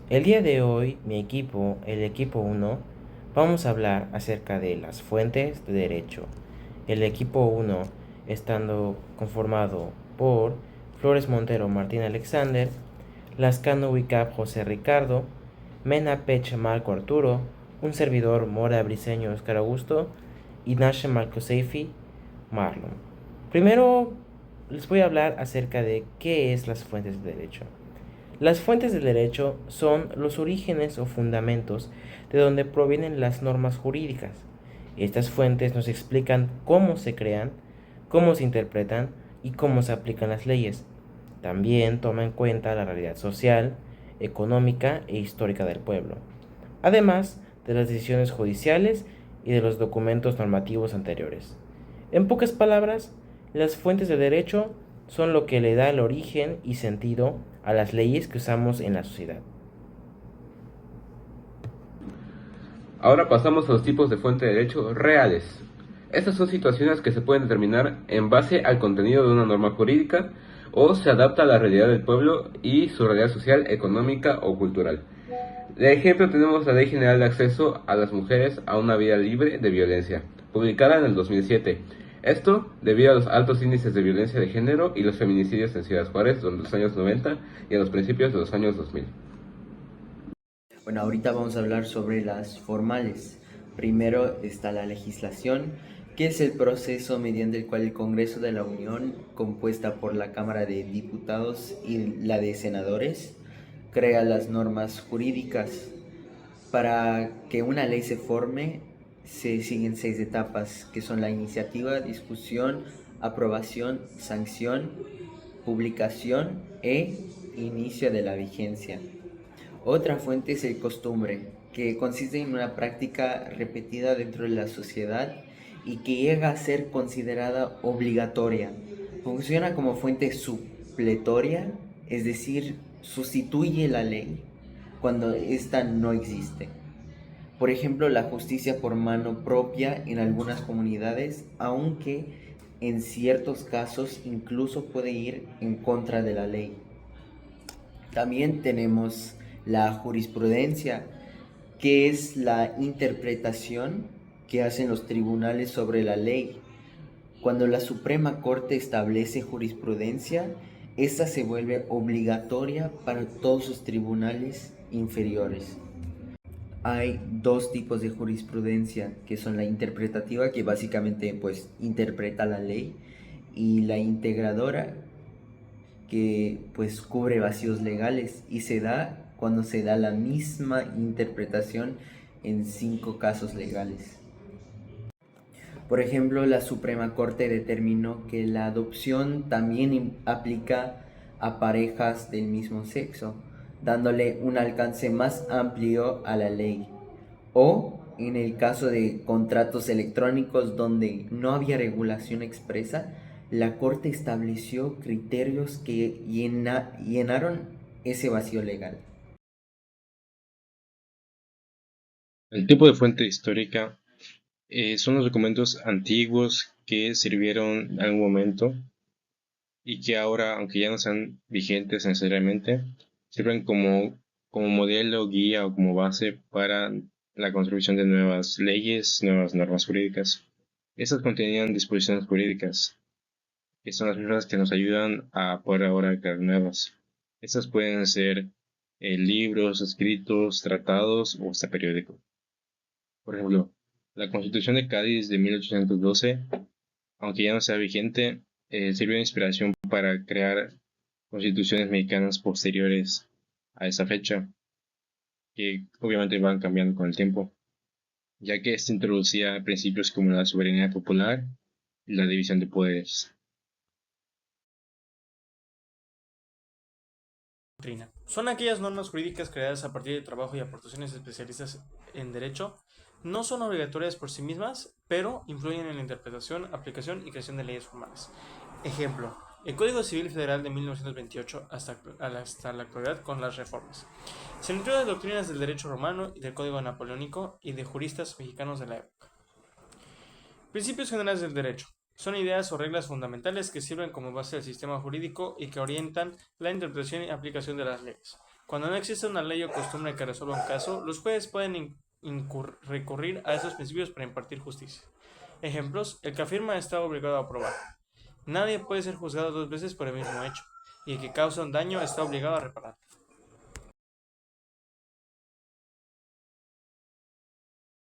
El día de hoy, mi equipo, el equipo 1, vamos a hablar acerca de las fuentes de derecho. El equipo 1 estando conformado por Flores Montero Martín Alexander, Lascano Wicap José Ricardo, Mena Pech Marco Arturo, un servidor Mora Briseño Oscar Augusto y Nashe Marco Seifi Marlon. Primero les voy a hablar acerca de qué es las fuentes de derecho. Las fuentes del derecho son los orígenes o fundamentos de donde provienen las normas jurídicas. Estas fuentes nos explican cómo se crean, cómo se interpretan y cómo se aplican las leyes. También toma en cuenta la realidad social, económica e histórica del pueblo, además de las decisiones judiciales y de los documentos normativos anteriores. En pocas palabras, las fuentes de derecho son lo que le da el origen y sentido a las leyes que usamos en la sociedad. Ahora pasamos a los tipos de fuente de derecho reales. Estas son situaciones que se pueden determinar en base al contenido de una norma jurídica o se adapta a la realidad del pueblo y su realidad social, económica o cultural. De ejemplo tenemos la Ley General de Acceso a las Mujeres a una Vida Libre de Violencia, publicada en el 2007. Esto debido a los altos índices de violencia de género y los feminicidios en Ciudad Juárez durante los años 90 y a los principios de los años 2000. Bueno, ahorita vamos a hablar sobre las formales. Primero está la legislación, que es el proceso mediante el cual el Congreso de la Unión, compuesta por la Cámara de Diputados y la de Senadores, crea las normas jurídicas. Para que una ley se forme, se siguen 6 etapas, que son la iniciativa, discusión, aprobación, sanción, publicación e inicio de la vigencia. Otra fuente es el costumbre, que consiste en una práctica repetida dentro de la sociedad y que llega a ser considerada obligatoria. Funciona como fuente supletoria, es decir, sustituye la ley cuando ésta no existe. Por ejemplo, la justicia por mano propia en algunas comunidades, aunque en ciertos casos incluso puede ir en contra de la ley. También tenemos la jurisprudencia, que es la interpretación que hacen los tribunales sobre la ley. Cuando la Suprema Corte establece jurisprudencia, esta se vuelve obligatoria para todos los tribunales inferiores. Hay dos tipos de jurisprudencia, que son la interpretativa, que básicamente pues interpreta la ley, y la integradora, que pues cubre vacíos legales y se da cuando se da la misma interpretación en 5 casos legales. Por ejemplo, la Suprema Corte determinó que la adopción también aplica a parejas del mismo sexo, dándole un alcance más amplio a la ley. O en el caso de contratos electrónicos donde no había regulación expresa, la Corte estableció criterios que llenaron ese vacío legal. El tipo de fuente histórica son los documentos antiguos que sirvieron en algún momento y que ahora, aunque ya no sean vigentes necesariamente, sirven como modelo, guía o como base para la construcción de nuevas leyes, nuevas normas jurídicas. Estas contenían disposiciones jurídicas, que son las mismas que nos ayudan a poder ahora crear nuevas. Estas pueden ser libros, escritos, tratados o hasta periódicos. Por ejemplo, la Constitución de Cádiz de 1812, aunque ya no sea vigente, sirvió de inspiración para crear constituciones mexicanas posteriores a esa fecha, que obviamente van cambiando con el tiempo, ya que ésta introducía principios como la soberanía popular y la división de poderes. Doctrina. Son aquellas normas jurídicas creadas a partir de trabajo y aportaciones de especialistas en derecho. No son obligatorias por sí mismas, pero influyen en la interpretación, aplicación y creación de leyes formales. Ejemplo, el Código Civil Federal de 1928 hasta la actualidad con las reformas. Se nutrió de doctrinas del derecho romano y del Código Napoleónico y de juristas mexicanos de la época. Principios generales del derecho. Son ideas o reglas fundamentales que sirven como base del sistema jurídico y que orientan la interpretación y aplicación de las leyes. Cuando no existe una ley o costumbre que resuelva un caso, los jueces pueden recurrir a esos principios para impartir justicia. Ejemplos: el que afirma está obligado a probar. Nadie puede ser juzgado dos veces por el mismo hecho, y el que causa un daño está obligado a reparar.